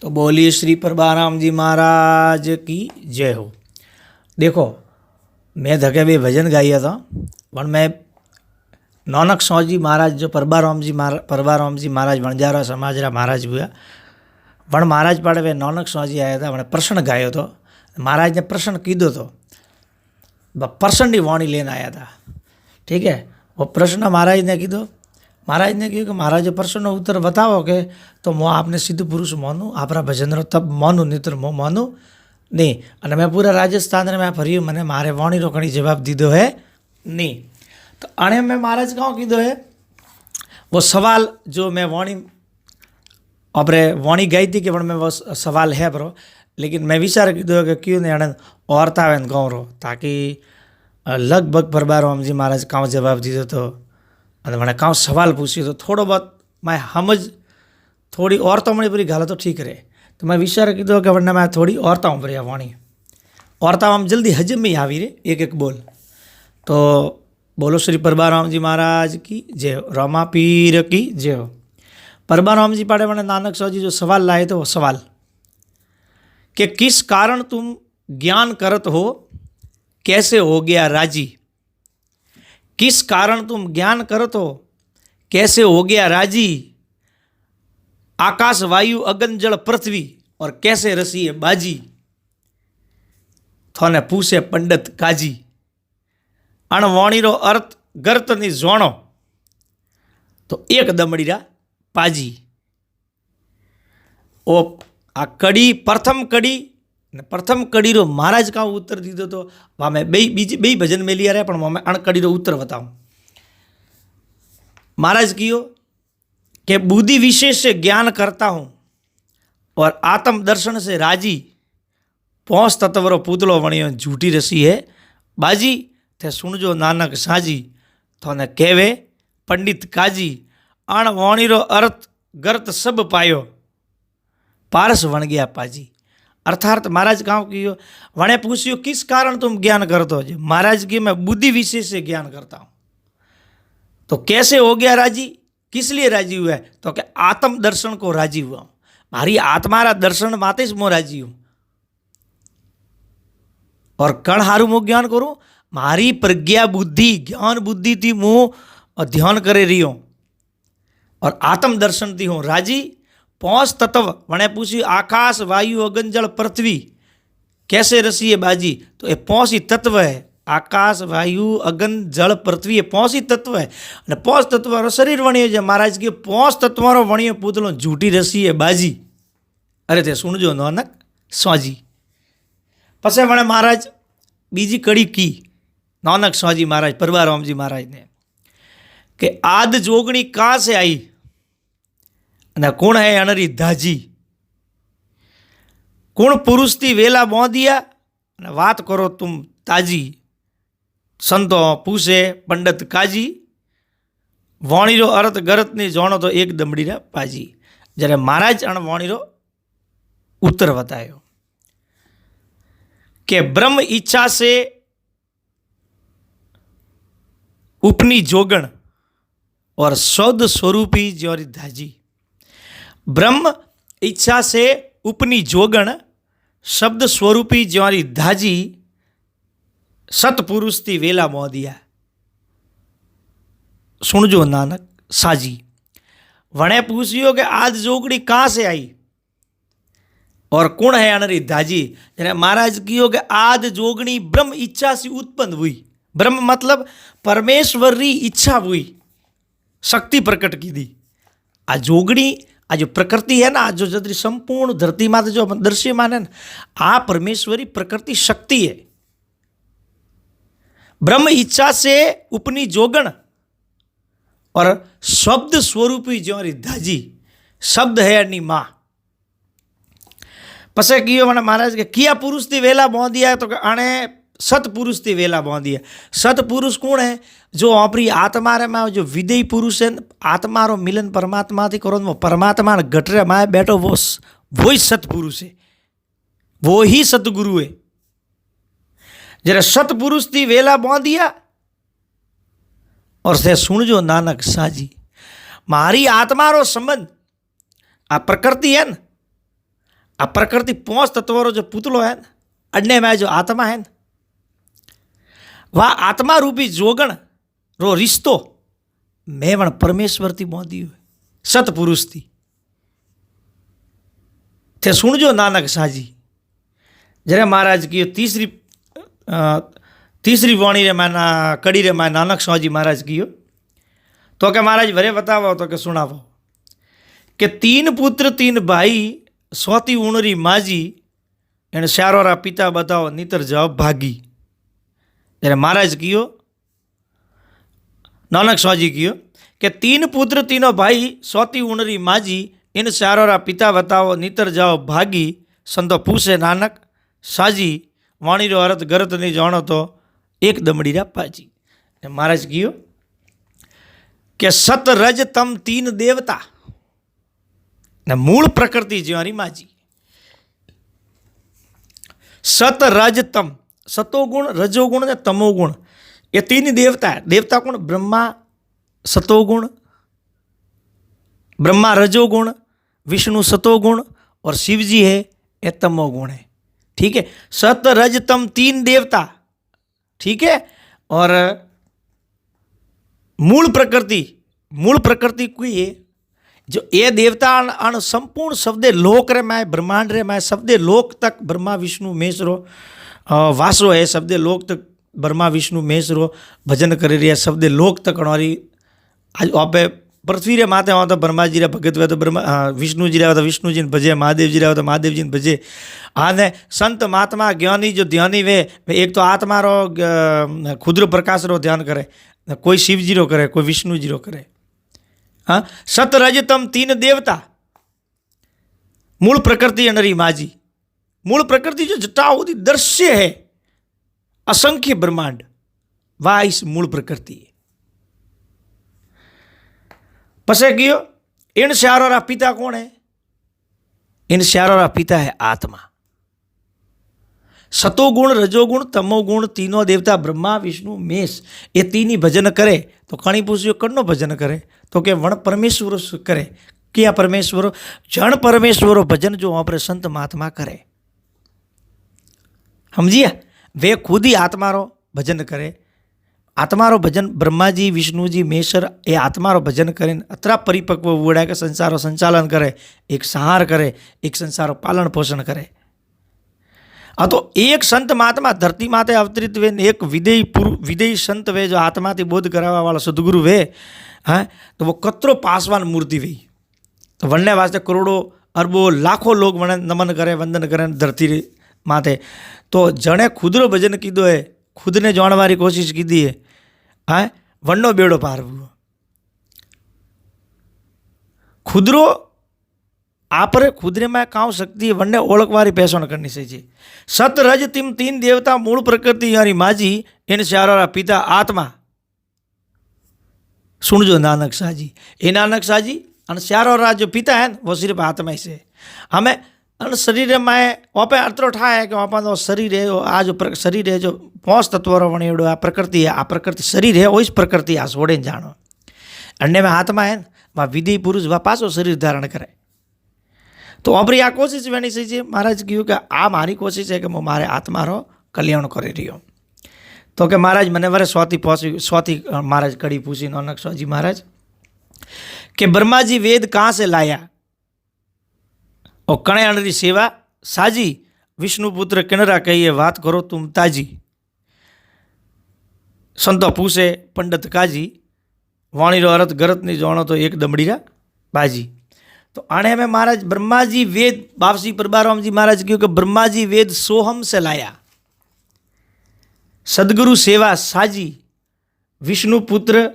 तो बोलिए श्री प्रभाराम जी महाराज की जय हो। देखो, मैं धके भी भजन गाया था, पर मैं नौनक सौ जी महाराज जो प्रभाराम जी महाराज वणजारा समाज रा महाराज हुआ, पण महाराज पाड़े वे नौनक सौ जी आया था, मैंने प्रश्न गायो तो महाराज ने प्रश्न कीधो तो प्रश्न की वाणी लेने आया था। ठीक है, वो प्रश्न महाराज ने कीधो, महाराज ने कहा कि महाराज प्रश्न उत्तर बताओ के तो मैं आपने सिद्ध पुरुष मानूँ, आपरा भजन रो तब मानूँ, नहीं तो मैं मानूँ नहीं। अने मैं पूरा राजस्थान में मैं फरी, मैंने मारे वाणी रो कहीं जवाब दीधो है नहीं। तो अने मैं महाराज कहाँ कीधो है वो सवाल जो मैं वाणी अपने वाणी गाई थी कि मैं वो सवाल है बरो, लेकिन मैं विचार कीधो है कि क्यों नहीं अने औरता आवे गाँव रो, ताकि लगभग प्रभाराम जी महाराज काँ जवाब दीधो तो अने मैंने काँ सवाल पूछ्यो तो थोड़ो बहुत मैं समझ थोड़ी औरतों में पूरी गाल तो ठीक रहे। तो मैं विचार कीधो कि वरना मैं थोड़ी औरताओं पर वाणी औरताओं में जल्दी हजम में आवी रे एक एक बोल। तो बोलो श्री प्रभाराम जी महाराज की जय हो, रामा पीर की जय हो। प्रभाराम जी पाड़े मैंने नानक साहब जी जो सवाल लाए थे वो सवाल कि किस कारण तुम ज्ञान करत हो कैसे हो गया राजी। किस कारण तुम ज्ञान करत हो कैसे हो गया राजी। आकाश वायु अगन जल पृथ्वी और कैसे रसी है बाजी। थोने पूछे पंडित काजी अणवाणी रो अर्थ गर्त नी जोणो तो एक दमड़ीरा पाजी। ओ आ कड़ी प्रथम कड़ी रो महाराज का उत्तर दीधो तो वहाँ मैं बी भजन में लिया रहे, पर मैं अणकड़ी रो उत्तर बताऊं। महाराज कियो कि बुद्धि विशेष से ज्ञान करता हूँ और आत्म दर्शन से राजी। पौंस तत्वरो पूतलो वणियो झूठी रसी है बाजी। थे सुनजो नानक साजी थोने कहवे पंडित काजी। अण वाणी रो अर्थ गर्त सब पायो पारस वण गया पाजी। अर्थात महाराज कहाँ कियो वणे पूछियो किस कारण तुम ज्ञान करते हो। महाराज की मैं बुद्धि विशेष से ज्ञान करता हूँ। तो कैसे हो गया राजी, किस लिए राजी हुआ है तो कि आत्म दर्शन को राजी हुआ हूँ। मारी आत्मारा दर्शन माते ज मो राजी हूँ। और कण हारू मो ज्ञान करूँ, मारी प्रज्ञा बुद्धि ज्ञान बुद्धि थी मुँह ध्यान करे रही हूँ और आत्म दर्शन थी हूँ राजी। पौंस तत्व वणे पूछी आकाश वायु अगन जल पृथ्वी कैसे रसी है बाजी। तो ये पौंस ही तत्व है, आकाश वायु अगन जल पृथ्वी ये पौंस ही तत्व है। और पौंस तत्व वारो शरीर वणियो है। महाराज के पौंस तत्व वारो वणियो पूतलो झूठी रसी है बाजी। अरे ते सुनजो नानक स्वाजी। पछे वणे महाराज बीजी कड़ी की नानक स्वाजी महाराज प्रभाराम जी महाराज ने कि आद जोगणी कहाँ से आई अने कौन है अनरी धाजी। कौन पुरुष थी वेला बोंदिया अने बात करो तुम ताजी। संतो पूछे पंडित काजी वाणी रो अर्थ गरत नहीं जानो तो एक दमड़ी रा पाजी। जरे महाराज अण वाणी रो उत्तर बतायो कि ब्रह्म इच्छा से उपनी जोगण और शब्द स्वरूपी ज्योरी धाजी। ब्रह्म इच्छा से उपनी जोगण शब्द स्वरूपी ज्योरी धाजी। सतपुरुष थी वेला मोदिया सुनजो नानक साजी। वणे पूछियो कि आज जोगड़ी कहाँ से आई और कौन है अनरी धाजी। जने महाराज कियो कि आज जोगणी ब्रह्म इच्छा से उत्पन्न हुई। ब्रह्म मतलब परमेश्वर री इच्छा हुई, शक्ति प्रकट की दी। आ जोगणी आ जो प्रकृति है ना, जो जदरी संपूर्ण धरती माते जो दृश्य माने ना, आ परमेश्वरी प्रकृति शक्ति है। ब्रह्म इच्छा से उपनी जोगण और शब्द स्वरूपी ज्योरी धाजी। शब्द है अनी माँ। पसे कियो मैंने महाराज के किया पुरुष थी वेला बोंदिया तो आने सतपुरुष थी वेला बोंदिया। सतपुरुष कौन है जो अपनी आत्मा रे में जो विदेयी पुरुष है आत्मा रो मिलन परमात्मा थी करो वो परमात्मा घटरे माए बैठो वो ही सतपुरुष है, वो ही सतगुरु है। जरे सतपुरुष थी वेला बोंदिया और से सुनजो नानक साजी। मारी आत्मा रो संबंध आ प्रकृति है न आ प्रकृति 5 तत्वों जो पुतलो है न, अन्य में जो आत्मा है न, वह आत्मा रूपी जोगण रो रिश्तो मैं वण परमेश्वर थी मोदी हुए सतपुरुष थी थे सुनजो नानक साजी जरे महाराज की तीसरी वाणी रे माना कड़ी रे माना नानक स्वाजी महाराज की तो के महाराज वरे बतावो तो के सुनावो के 3 पुत्र 3 भाई सोती उणरी माजी एने शारोरा पिता बताओ नीतर जवाब भागी जरे महाराज कियो नानक स्वाजी कियो के 3 पुत्र 3 भाई सोती उणरी माजी इन शारोरा पिता बताओ नीतर जाओ भागी संतो पूछे नानक साजी वाणी रो अर्थ गरत नहीं जानो तो एक दमड़ी रा पाजी महाराज कियो के सत रज तम 3 देवता ने मूल प्रकृति ज्वारी माजी सत रज तम सतोगुण रजोगुण ने तमोगुण ये 3 देवता है। देवता कौन? ब्रह्मा सतोगुण, ब्रह्मा रजोगुण, विष्णु सतोगुण और शिव जी है ये तमोगुण है। ठीक है, सत रज तम 3 देवता। ठीक है, और मूल प्रकृति कोई है जो ये देवता अण संपूर्ण शब्दे लोक रे माय ब्रह्मांड रे माय शब्दे लोक तक ब्रह्मा विष्णु महेश रो वासो है। शब्दे लोक तक ब्रह्मा विष्णु महेश रो भजन कर रही है। शब्दे लोक तक हमारी आज आपे पृथ्वी रे माथे हो तो ब्रह्मा जी रे भगत हुए तो ब्रह्मा विष्णु जी रहे तो विष्णु जी ने भजे, महादेव जी रहे तो महादेव जी ने भजे। आने संत महात्मा ज्ञानी जो ध्यानी वे एक तो आत्मा रो खुद प्रकाश रो ध्यान करे, कोई शिव जी रो करे, कोई विष्णु जी रो करे। हाँ, सत रजतम 3 देवता, मूल प्रकृति अनरी माजी। मूल प्रकृति जो जटावती दृश्य है असंख्य ब्रह्मांड, वह इस मूल प्रकृति है। पसे गयो इन चारों पिता कौन है? इन चारों पिता है आत्मा। सतोगुण रजोगुण तमोगुण तीनों देवता ब्रह्मा विष्णु महेश ये 3 ही भजन करे। तो कणी पूछ्यो कणनो भजन करे तो के वण परमेश्वर करे। क्या परमेश्वर? जन परमेश्वर भजन जो वहां पर संत महात्मा करे। समझिए, वे खुद ही आत्मा रो भजन करे। आत्मा रो भजन ब्रह्मा जी विष्णु जी महेश्वर ये आत्मा रो भजन करें अतरा परिपक्व हुआ के संसारो संचालन करे, एक संहार करे, एक संसारो पालन पोषण करे। तो एक संत महात्मा धरती माते अवतरित वे, एक विदेयी संत वे जो आत्मा थी बोध करावा वाला सदगुरु वे। हाँ, तो वो कतरो पासवान मूर्ति वे। तो वनने वास्ते करोड़ों अरबों लाखों लोग वने नमन करे वंदन करे धरती माते। तो जने खुद रो भजन कीधो है, खुद ने जाणवारी कोशिश की दी है। हाँ, वन्नो बेड़ो पार हुआ। खुदरो आपरे खुदरे में काउ शक्ति है वन्ने ओळखवारी पहचान करनी चाहिए। सत रज तिम 3 देवता मूल प्रकृति यानी माजी इन चारों पिता आत्मा। सुनजो नानक साजी, ये नानक साजी अन चारों जो पिता है वो सिर्फ आत्मा ही से। हमें अन शरीर में वहाँ अतरो ठाए है कि वहाँ तो शरीर है, आ जो शरीर है जो 5 तत्वों वणेड़ो आ प्रकृति है, आ प्रकृति शरीर है, वो इस प्रकृति आ सोड़े जानो। अन्य में आत्मा है वह विधि पुरुष वह पासो शरीर धारण करे। तो अपनी आ कोशिश वेनी चाहिए। महाराज कहूँ कि आ मारी कोशिश है कि मैं मारे आत्मा रो कल्याण कर रही हूँ। तो कि महाराज मैंने वरे स्वाति महाराज कड़ी पूछी नानक स्वामी महाराज कि ब्रह्मा जी वेद कहाँ से लाया और कणे अणरी सेवा साजी विष्णु पुत्र किनरा कहिए बात करो तुम ताजी। संतो पूछे पंडित काजी वाणी रो अर्थ गरत नहीं जानो तो एक दमड़ी रा बाजी। तो आने में महाराज ब्रह्मा जी वेद बापसी प्रभाराम जी महाराज क्यों कि ब्रह्मा जी वेद सोहम से लाया। सदगुरु सेवा साजी विष्णु पुत्र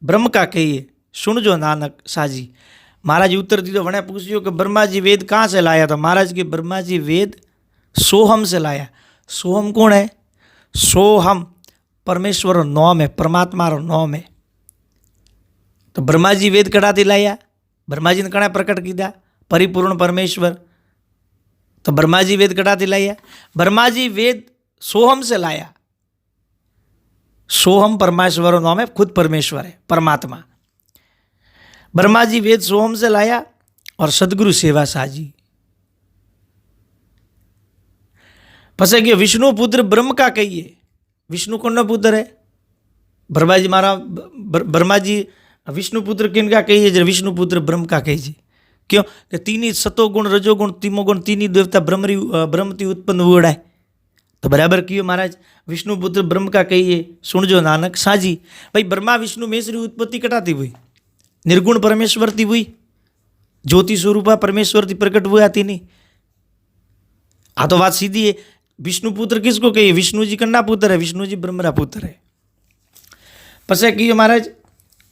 ब्रह्म का कहिए सुनजो नानक साजी। महाराज उत्तर दी तो वने पूछियो कि ब्रह्मा जी वेद कहाँ से लाया? तो महाराज के ब्रह्मा जी वेद सोहम से लाया। सोहम कौन है? सोहम परमेश्वर रो नाम है, परमात्मा रो नाम है। तो ब्रह्मा जी वेद कड़ा थी लाया? ब्रह्मा जी ने कड़ा प्रकट कीधा परिपूर्ण परमेश्वर। तो ब्रह्मा जी वेद कड़ा थी लाया? ब्रह्मा जी वेद सोहम से लाया। सोहम परमेश्वर रो नाम है, खुद परमेश्वर है परमात्मा। ब्रह्मा जी वेद सोहम से लाया और सदगुरु सेवा साजी। પછી ગયો વિષ્णु पुत्र ब्रह्म का कहिए। विष्णु कौन पुत्र है? ब्रह्मा जी महाराज, ब्रह्मा जी विष्णु पुत्र किन का कहिए? विष्णु पुत्र ब्रह्म का कहिए। क्यों? कि तीन ही सतोगुण रजोगुण तीमोगुण तीन ही देवता ब्रह्म थी उत्पन्न हुआ है। तो बराबर कियो महाराज, विष्णु पुत्र ब्रह्म का कहिए, सुन जो नानक साजी। भाई ब्रह्मा विष्णु में श्री उत्पत्ति कटाती हुई, निर्गुण परमेश्वर थी हुई, ज्योति स्वरूपा परमेश्वर थी प्रकट हुआ थी नहीं। आ तो बात सीधी है। विष्णु पुत्र किसको कहिए? विष्णु जी कन्ना पुत्र है, विष्णु जी ब्रह्मरा पुत्र है। पसे कियो महाराज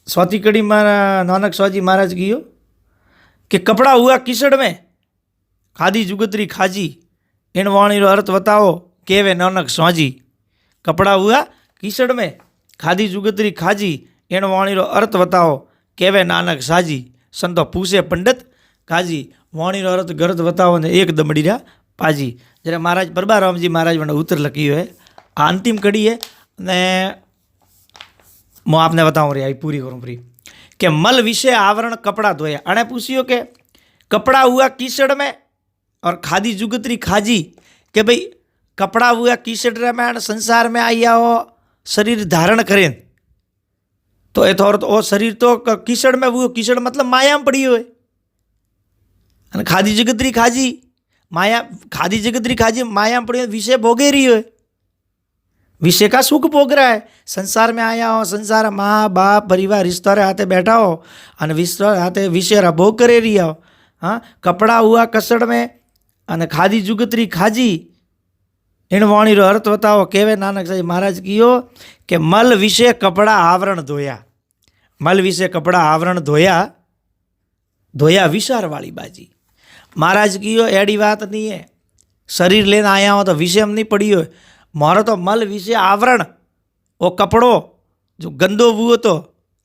स्वाति कड़ी मारा नानक स्वाजी महाराज कियो कि कपड़ा हुआ किसड़ में, खादी जुगतरी खाजी, इन वाणी रो अर्थ बताओ केवे नानक स्वाजी। कपड़ा हुआ किसड़ में, खादी जुगतरी खाजी, इन वाणी रो अर्थ बताओ केवे नानक साजी। संतो पूछे पंडित काजी, वाणी रो अर्थ गर्थ बताओ ने एक दमड़ी रा पाजी। जरा महाराज प्रभाराम जी महाराज मैंने उत्तर लखियो है, आ अंतिम कड़ी है ने मैं आपने बताऊँ रही पूरी करूँ पूरी कि मल विषय आवरण कपड़ा धोया। अने पूछियो कि कपड़ा हुआ कीचड़ में और खादी जुगतरी खाजी, कि भाई कपड़ा हुआ कीचड़ में संसार में आया हो शरीर धारण करें, तो ये तो शरीर तो कीचड़ में हुआ, कीचड़ मतलब माया में पड़ी हुए। खादी जगतरी खाजी माया, खादी जगतरी खाजी माया में पड़ी, विषय भोगे रही है, विषय का सुख भोग रहा है। संसार में आया हो, संसार माँ बाप परिवार रिश्तेदार हाथे बैठा हो और रिश्तेदार हाथे विषय भोग करे रही हो। हाँ, कपड़ा हुआ कसड़ में और खादी जुगतरी खाजी, इन वाणी रो अर्थ बताओ केवे नानक साजी। महाराज कियो कि मल विषय कपड़ा आवरण धोया, मल विषय कपड़ा आवरण धोया, धोया विचार वाली बाजी। महाराज कियो एडी बात नहीं है, शरीर लेने आया हो तो विषय में नहीं पड़ी हो, मारो तो मल विषय आवरण, वो कपड़ो जो गंदो हुआ तो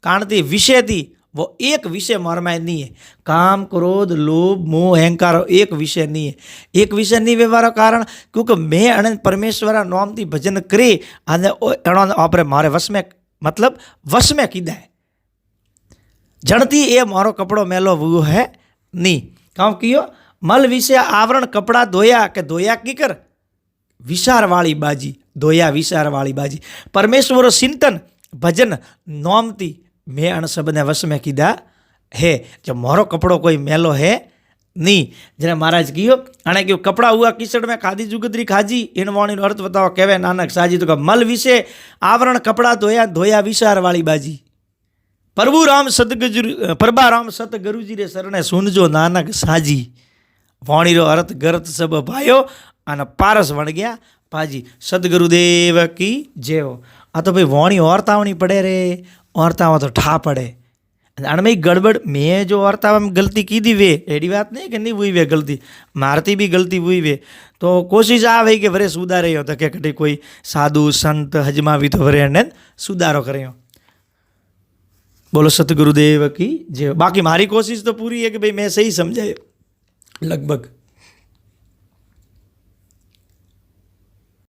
काणती विषय थी, वो एक विषय मार में नहीं है। काम क्रोध लोभ मोह अहंकार एक विषय नहीं है, एक विषय नहीं व्यवहार कारण क्योंकि मैं अनंत परमेश्वर नाम थी भजन करे आपरे मारे वश में, मतलब वश में कीधा है जणती ए मारो कपड़ो मेलो वो है नहीं। काम कियो मल विषय आवरण कपड़ा धोया, के धोया की कर विचार वाली बाजी, धोया विचार वाली बाजी। परमेश्वर चिंतन भजन नोमती मैं अण सबने वश में कीधा है, जब मारो कपड़ो कोई मेलो है नहीं। जने महाराज कियो अने क्यों कपड़ा हुआ किचड़ में खादी जुगतरी खाजी, इन वाणी अर्थ बताओ केवे नानक साजी। तो मल विषय आवरण कपड़ा धोया, धोया विचार वाली बाजी। प्रभु राम सतगुरु प्रभा राम सतगुरु जी रे शरणे सुनजो नानक साजी, वाणी रो अर्थ गर्थ सब भायो अने पारस वण गया पाजी। सदगुरुदेव की जय हो। आ तो भाई वाणी औरतावनी पड़े रे, औरतावा तो ठा पड़े अणमें गड़बड़। मैं जो औरतावा में गलती की दी वे एडी बात नहीं कि नहीं हुई वे गलती, मारती भी गलती हुई वे तो कोशिश आ भाई कि वरे सुधारे हो तो कि कोई साधु संत हजमा भी तो वरे ने सुधारो करे हो। बोलो सतगुरुदेव की जय। बाकी मारी कोशिश तो पूरी है कि भाई मैं सही समझाए लगभग।